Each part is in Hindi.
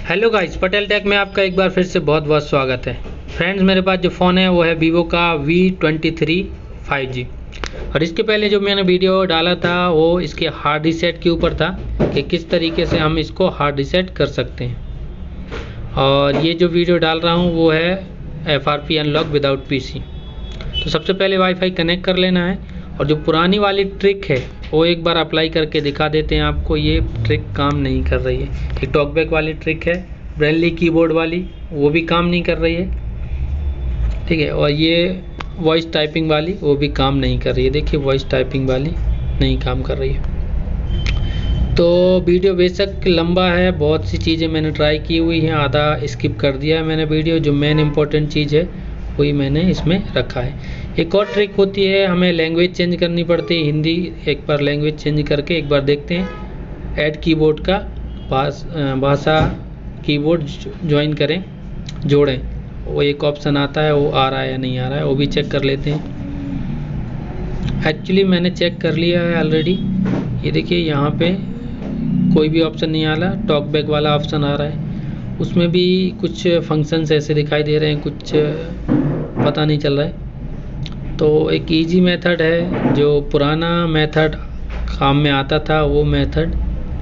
हेलो गाइस, पटेल टेक में आपका एक बार फिर से बहुत बहुत स्वागत है। फ्रेंड्स, मेरे पास जो फ़ोन है वो है वीवो का V23 5G। और इसके पहले जो मैंने वीडियो डाला था वो इसके हार्ड रीसेट के ऊपर था कि किस तरीके से हम इसको हार्ड रीसेट कर सकते हैं। और ये जो वीडियो डाल रहा हूँ वो है FRP अनलॉक विदाउट PC। तो सबसे पहले वाईफाई कनेक्ट कर लेना है और जो पुरानी वाली ट्रिक है वो एक बार अप्लाई करके दिखा देते हैं आपको। ये ट्रिक काम नहीं कर रही है। एक टॉकबैक वाली ट्रिक है, ब्रेनली कीबोर्ड वाली, वो भी काम नहीं कर रही है, ठीक है। और ये वॉइस टाइपिंग वाली वो भी काम नहीं कर रही है। देखिए, वॉइस टाइपिंग वाली नहीं काम कर रही है। तो वीडियो बेशक लंबा है, बहुत सी चीज़ें मैंने ट्राई की हुई हैं, आधा स्किप कर दिया है मैंने वीडियो। जो मेन इंपॉर्टेंट चीज़ है वही मैंने इसमें रखा है। एक और ट्रिक होती है, हमें लैंग्वेज चेंज करनी पड़ती है, हिंदी एक बार लैंग्वेज चेंज करके एक बार देखते हैं। ऐड कीबोर्ड का भाषा कीबोर्ड ज्वाइन करें, जोड़ें, वो एक ऑप्शन आता है, वो आ रहा है या नहीं आ रहा है वो भी चेक कर लेते हैं। एक्चुअली मैंने चेक कर लिया है ऑलरेडी। ये देखिए, यहाँ पे कोई भी ऑप्शन नहीं आ रहा, टॉकबैक वाला ऑप्शन आ रहा है, उसमें भी कुछ फंक्शंस ऐसे दिखाई दे रहे हैं, कुछ पता नहीं चल रहा है। तो एक इजी मेथड है, जो पुराना मेथड काम में आता था वो मेथड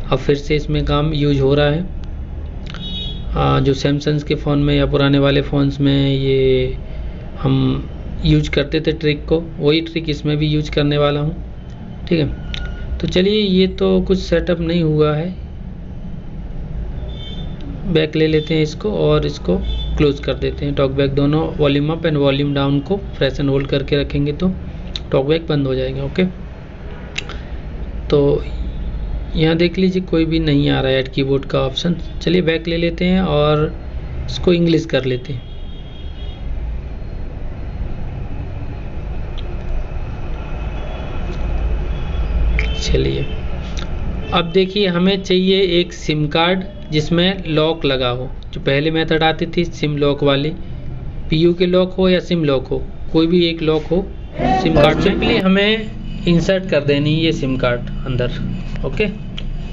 अब फिर से इसमें काम यूज हो रहा है। जो सैमसंग के फ़ोन में या पुराने वाले फ़ोन्स में ये हम यूज करते थे ट्रिक को, वही ट्रिक इसमें भी यूज करने वाला हूँ, ठीक है। तो चलिए, ये तो कुछ सेटअप नहीं हुआ है, बैक ले लेते हैं इसको और इसको क्लोज कर देते हैं। टॉकबैक दोनों volume up and volume down को प्रेस एंड होल्ड करके रखेंगे तो टॉकबैक बंद हो जाएगा। ओके, तो यहाँ देख लीजिए कोई भी नहीं आ रहा है ऐड कीबोर्ड का ऑप्शन। चलिए बैक ले लेते हैं और इसको इंग्लिश कर लेते हैं। चलिए, अब देखिए, हमें चाहिए एक सिम कार्ड जिसमें लॉक लगा हो। जो पहले मेथड आती थी सिम लॉक वाली, PU के लॉक हो या सिम लॉक हो, कोई भी एक लॉक हो सिम कार्ड में। सिंपली हमें इंसर्ट कर देनी ये सिम कार्ड अंदर। ओके,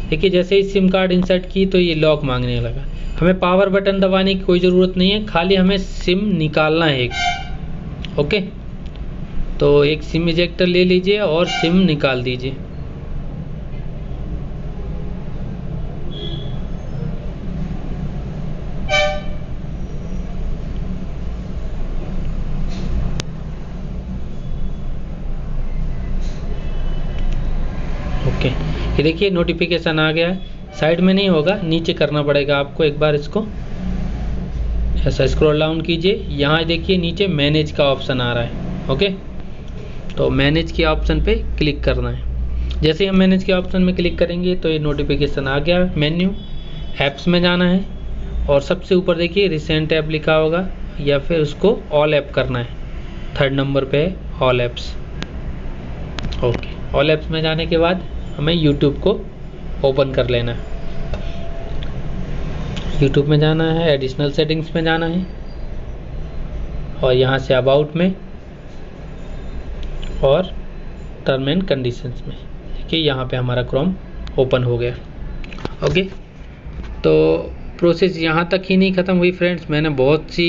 देखिए, जैसे ही सिम कार्ड इंसर्ट की तो ये लॉक मांगने लगा। हमें पावर बटन दबाने की कोई ज़रूरत नहीं है, खाली हमें सिम निकालना है एक। ओके, तो एक सिम इजेक्टर ले लीजिए और सिम निकाल दीजिए। ओके, ये देखिए नोटिफिकेशन आ गया है। साइड में नहीं होगा, नीचे करना पड़ेगा आपको। एक बार इसको ऐसा स्क्रॉल डाउन कीजिए, यहाँ देखिए नीचे मैनेज का ऑप्शन आ रहा है। ओके, तो मैनेज के ऑप्शन पे क्लिक करना है। जैसे हम मैनेज के ऑप्शन में क्लिक करेंगे तो ये नोटिफिकेशन आ गया। मेन्यू ऐप्स में जाना है और सबसे ऊपर देखिए रिसेंट ऐप लिखा होगा, या फिर उसको ऑल ऐप करना है। 3rd नंबर पे है all apps. Okay, all apps में जाने के बाद हमें YouTube को ओपन कर लेना है। YouTube में जाना है, एडिशनल सेटिंग्स में जाना है और यहाँ से अबाउट में और टर्म एंड कंडीशंस में। देखिए, यहाँ पे हमारा क्रोम ओपन हो गया। ओके, तो प्रोसेस यहाँ तक ही नहीं ख़त्म हुई फ्रेंड्स। मैंने बहुत सी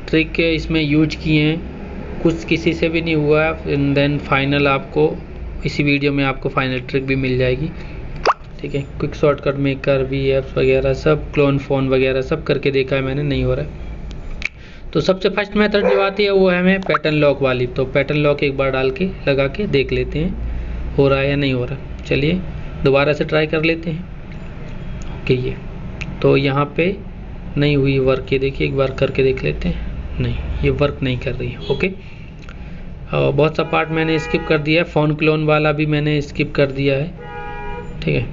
ट्रिक इसमें यूज किए हैं, कुछ किसी से भी नहीं हुआ। एंड देन फाइनल आपको इसी वीडियो में आपको फाइनल ट्रिक भी मिल जाएगी, ठीक है। क्विक शॉर्टकट मेकर, VApps वगैरह सब, क्लोन फ़ोन वगैरह सब करके देखा है मैंने, नहीं हो रहा है। तो सबसे फर्स्ट मेथड जो आती है वो है हमें पैटर्न लॉक वाली। तो पैटर्न लॉक एक बार डाल के लगा के देख लेते हैं हो रहा है या नहीं हो रहा। चलिए दोबारा से ट्राई कर लेते हैं। ओके, ये तो यहाँ पे नहीं हुई वर्क, ये देखिए एक बार करके देख लेते हैं। नहीं, ये वर्क नहीं कर रही है। ओके, बहुत सा पार्ट मैंने स्किप कर दिया है, फ़ोन क्लोन वाला भी मैंने स्किप कर दिया है, ठीक है।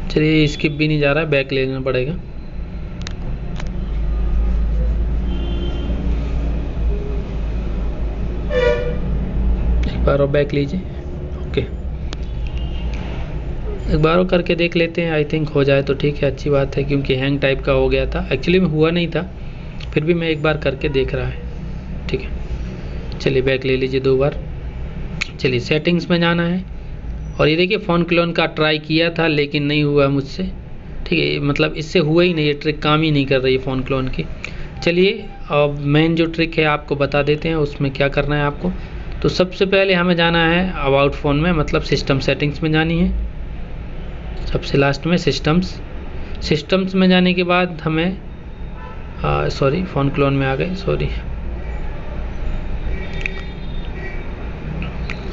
चलिए, स्किप भी नहीं जा रहा है, बैक लेना पड़ेगा। एक बार और बैक लीजिए। ओके, एक बार और करके देख लेते हैं, आई थिंक हो जाए तो ठीक है, अच्छी बात है, क्योंकि हैंग टाइप का हो गया था। एक्चुअली में हुआ नहीं था, फिर भी मैं एक बार करके देख रहा है, ठीक है। चलिए बैक ले लीजिए 2 बार। चलिए सेटिंग्स में जाना है और ये देखिए फ़ोन क्लोन का ट्राई किया था लेकिन नहीं हुआ मुझसे, ठीक है, मतलब इससे हुआ ही नहीं, ये ट्रिक काम ही नहीं कर रही है फ़ोन क्लोन की। चलिए अब मेन जो ट्रिक है आपको बता देते हैं, उसमें क्या करना है आपको। तो सबसे पहले हमें जाना है अबाउट फ़ोन में, मतलब सिस्टम सेटिंग्स में जानी है, सबसे लास्ट में सिस्टम्स में जाने के बाद हमें सॉरी फ़ोन क्लोन में आ गए, सॉरी,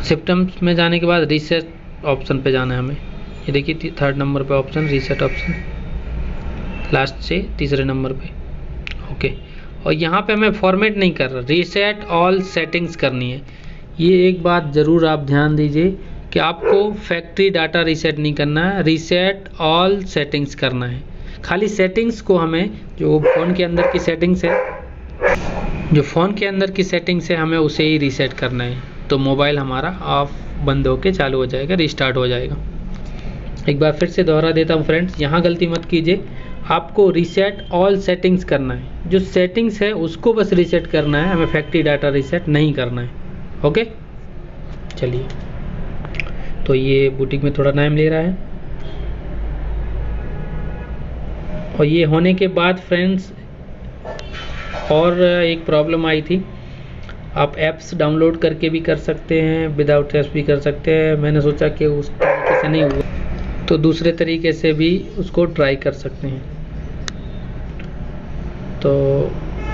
सिस्टम्स में जाने के बाद रीसेट ऑप्शन पे जाना है हमें। ये देखिए 3rd नंबर पे ऑप्शन, रीसेट ऑप्शन, लास्ट से 3रे नंबर पे। ओके, और यहाँ पे हमें फॉर्मेट नहीं कर रहा, रीसेट ऑल सेटिंग्स करनी है। ये एक बात ज़रूर आप ध्यान दीजिए कि आपको फैक्ट्री डाटा रीसेट नहीं करना है, रीसेट ऑल सेटिंग्स करना है। खाली सेटिंग्स को हमें, जो फ़ोन के अंदर की सेटिंग्स है, हमें उसे ही रीसेट करना है। तो मोबाइल हमारा ऑफ बंद होके चालू हो जाएगा, रिस्टार्ट हो जाएगा। एक बार फिर से दोहरा देता हूँ फ्रेंड्स, यहाँ गलती मत कीजिए, आपको रीसेट ऑल सेटिंग्स करना है। जो सेटिंग्स है उसको बस रीसेट करना है, हमें फैक्ट्री डाटा रीसेट नहीं करना है। ओके, चलिए, तो ये बूटिंग में थोड़ा टाइम ले रहा है। और ये होने के बाद फ्रेंड्स और एक प्रॉब्लम आई थी, आप ऐप्स डाउनलोड करके भी कर सकते हैं, विदाउट ऐप्स भी कर सकते हैं। मैंने सोचा कि उस तरीके से नहीं हुआ तो दूसरे तरीके से भी उसको ट्राई कर सकते हैं। तो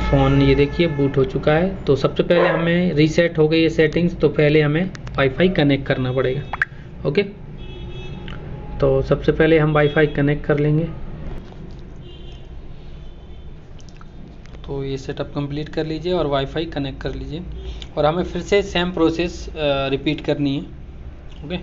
फ़ोन ये देखिए बूट हो चुका है। तो सबसे पहले हमें रीसेट हो गई है सेटिंग्स, तो पहले हमें वाईफाई कनेक्ट करना पड़ेगा। ओके, तो सबसे पहले हम वाईफाई कनेक्ट कर लेंगे। तो ये सेटअप कंप्लीट कर लीजिए और वाईफाई कनेक्ट कर लीजिए, और हमें फिर से सेम प्रोसेस रिपीट करनी है। ओके,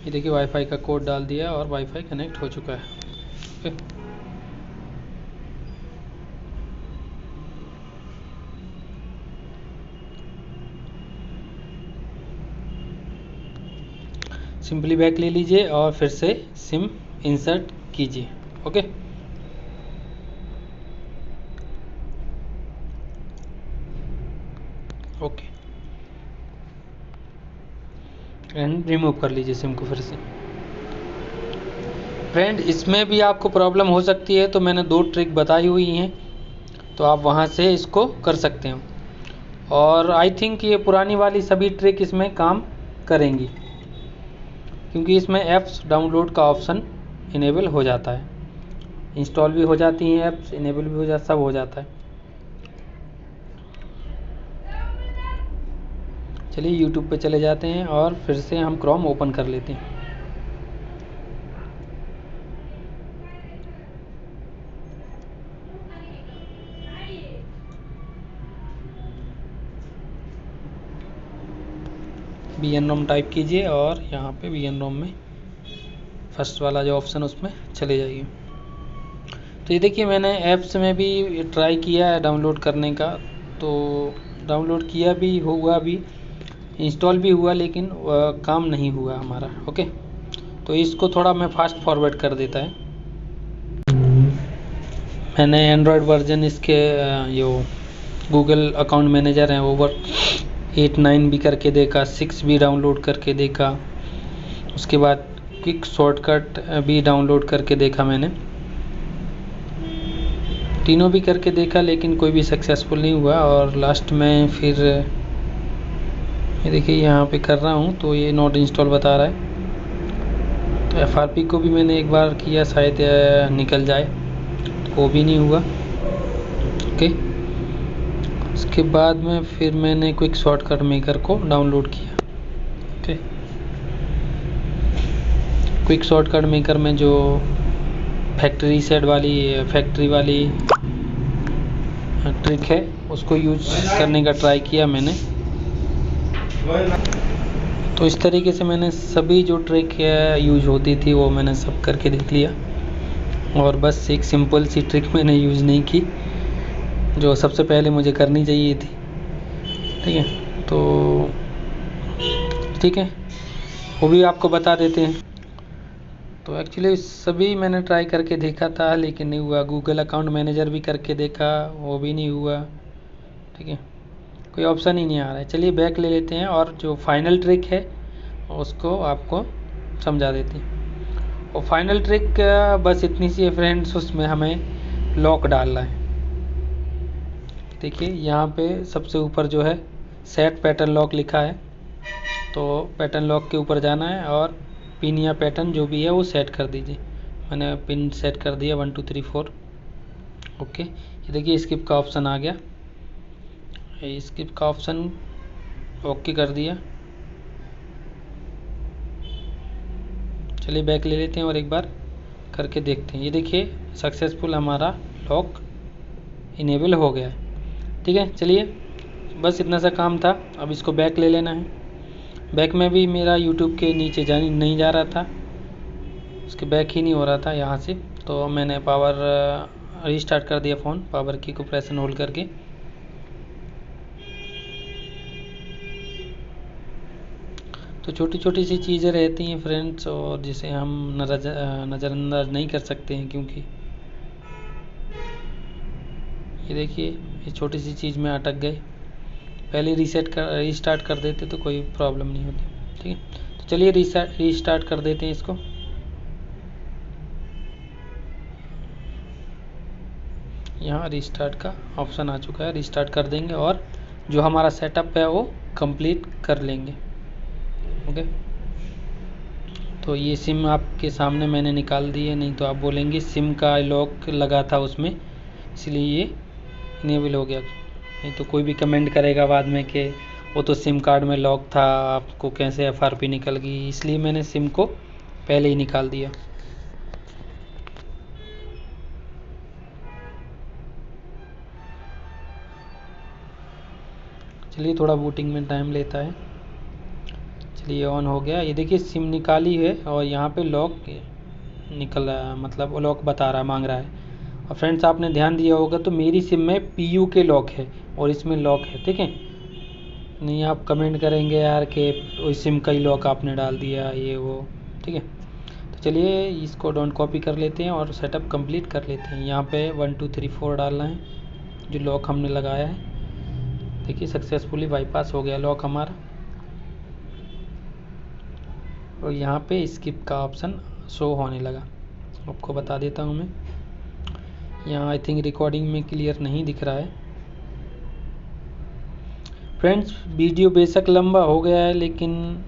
ये देखिए वाईफाई का कोड डाल दिया और वाईफाई कनेक्ट हो चुका है। ओके, सिंपली बैक ले लीजिए और फिर से सिम इंसर्ट कीजिए। ओके, ओके, एंड रिमूव कर लीजिए सिम को फिर से। फ्रेंड, इसमें भी आपको प्रॉब्लम हो सकती है, तो मैंने 2 ट्रिक बताई हुई हैं, तो आप वहां से इसको कर सकते हो। और आई थिंक ये पुरानी वाली सभी ट्रिक इसमें काम करेंगी, क्योंकि इसमें ऐप्स डाउनलोड का ऑप्शन इनेबल हो जाता है, इंस्टॉल भी हो जाती हैं ऐप्स, इनेबल भी हो जाता, सब हो जाता है। चलिए यूट्यूब पे चले जाते हैं और फिर से हम क्रोम ओपन कर लेते हैं। VNROM टाइप कीजिए और यहाँ पे VNROM में फर्स्ट वाला जो ऑप्शन उसमें चले जाइए। तो ये देखिए मैंने ऐप्स में भी ट्राई किया है डाउनलोड करने का, तो डाउनलोड किया भी, हुआ भी, इंस्टॉल भी हुआ, लेकिन काम नहीं हुआ हमारा। ओके, तो इसको थोड़ा मैं फास्ट फॉरवर्ड कर देता है। मैंने एंड्रॉयड वर्जन इसके जो गूगल अकाउंट मैनेजर हैं ओवर 8-9 भी करके देखा, 6 भी डाउनलोड करके देखा, उसके बाद क्विक शॉर्टकट भी डाउनलोड करके देखा मैंने, तीनों भी करके देखा, लेकिन कोई भी सक्सेसफुल नहीं हुआ। और लास्ट में फिर ये देखिए यहाँ पे कर रहा हूँ तो ये नॉट इंस्टॉल बता रहा है। तो FRP को भी मैंने एक बार किया, शायद निकल जाए, तो वो भी नहीं हुआ। ओके, उसके बाद में फिर मैंने क्विक शॉर्टकट मेकर को डाउनलोड किया। ओके, क्विक शॉर्टकट मेकर में जो फैक्ट्री वाली ट्रिक है उसको यूज करने का ट्राई किया मैंने। तो इस तरीके से मैंने सभी जो ट्रिक यूज होती थी वो मैंने सब करके देख लिया, और बस एक सिंपल सी ट्रिक मैंने यूज़ नहीं की जो सबसे पहले मुझे करनी चाहिए थी। ठीक है, तो ठीक है, वो भी आपको बता देते हैं। तो एक्चुअली सभी मैंने ट्राई करके देखा था, लेकिन नहीं हुआ। गूगल अकाउंट मैनेजर भी करके देखा, वो भी नहीं हुआ। ठीक है, कोई ऑप्शन ही नहीं आ रहा है। चलिए बैक ले लेते हैं और जो फाइनल ट्रिक है उसको आपको समझा देते हैं। और फाइनल ट्रिक बस इतनी सी है फ्रेंड्स, उसमें हमें लॉक डालना है। देखिए यहाँ पे सबसे ऊपर जो है सेट पैटर्न लॉक लिखा है, तो पैटर्न लॉक के ऊपर जाना है और पिन या पैटर्न जो भी है वो सेट कर दीजिए। मैंने पिन सेट कर दिया 1 2 3 4। ओके, ये देखिए स्किप का ऑप्शन आ गया, स्किप का ऑप्शन ओके कर दिया। चलिए बैक ले लेते हैं और एक बार करके देखते हैं। ये देखिए सक्सेसफुल हमारा लॉक इनेबल हो गया है। ठीक है, चलिए बस इतना सा काम था। अब इसको बैक ले लेना है। बैक में भी मेरा यूट्यूब के नीचे जाने नहीं जा रहा था, उसके बैक ही नहीं हो रहा था यहाँ से, तो मैंने पावर रीस्टार्ट कर दिया फ़ोन, पावर की को प्रेस एंड होल्ड करके। तो छोटी छोटी सी चीज़ें रहती हैं फ्रेंड्स, और जिसे हम नज़रअंदाज नहीं कर सकते हैं, क्योंकि ये देखिए ये छोटी सी चीज़ में अटक गए। पहले रीस्टार्ट कर देते तो कोई प्रॉब्लम नहीं होती। ठीक है, तो चलिए रीस्टार्ट कर देते हैं इसको। यहाँ रीस्टार्ट का ऑप्शन आ चुका है, रीस्टार्ट कर देंगे और जो हमारा सेटअप है वो कंप्लीट कर लेंगे। ओके, तो ये सिम आपके सामने मैंने निकाल दी है, नहीं तो आप बोलेंगे सिम का लॉक लगा था उसमें, इसलिए ये इनेबल हो गया। नहीं तो कोई भी कमेंट करेगा बाद में कि वो तो सिम कार्ड में लॉक था, आपको कैसे FRP निकल गई, इसलिए मैंने सिम को पहले ही निकाल दिया। चलिए थोड़ा बूटिंग में टाइम लेता है। चलिए ऑन हो गया। ये देखिए सिम निकाली है और यहाँ पे लॉक निकल रहा है, मतलब लॉक बता रहा है, मांग रहा है। और फ्रेंड्स आपने ध्यान दिया होगा तो मेरी सिम में PU के लॉक है और इसमें लॉक है। ठीक है, नहीं आप कमेंट करेंगे यार कि उस सिम का ही लॉक आपने डाल दिया ये वो। ठीक है, तो चलिए इसको डाउन कॉपी कर लेते हैं और सेटअप कंप्लीट कर लेते हैं। यहाँ पे 1 2 3 4 डालना है जो लॉक हमने लगाया है। देखिए सक्सेसफुली बाईपास हो गया लॉक हमारा। और यहाँ पे स्किप का ऑप्शन शो होने लगा, आपको बता देता हूँ मैं। यहाँ आई थिंक रिकॉर्डिंग में क्लियर नहीं दिख रहा है। फ्रेंड्स वीडियो बेशक लंबा हो गया है, लेकिन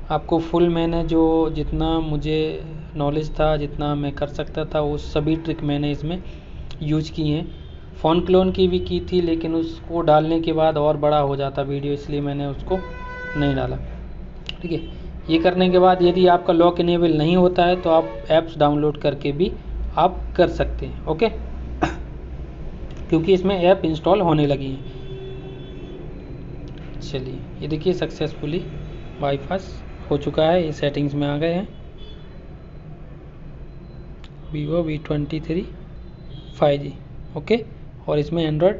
आपको फुल मैंने जो जितना मुझे नॉलेज था, जितना मैं कर सकता था, वो सभी ट्रिक मैंने इसमें यूज की हैं। फ़ोन क्लोन की भी की थी, लेकिन उसको डालने के बाद और बड़ा हो जाता वीडियो, इसलिए मैंने उसको नहीं डाला। ठीक है, ये करने के बाद यदि आपका लॉक इनेबल नहीं होता है तो आप ऐप्स डाउनलोड करके भी आप कर सकते हैं। ओके, क्योंकि इसमें ऐप इंस्टॉल होने लगी हैं। चलिए ये देखिए सक्सेसफुली बाईपास हो चुका है, ये सेटिंग्स में आ गए हैं Vivo V23 5G। ओके, और इसमें एंड्रॉयड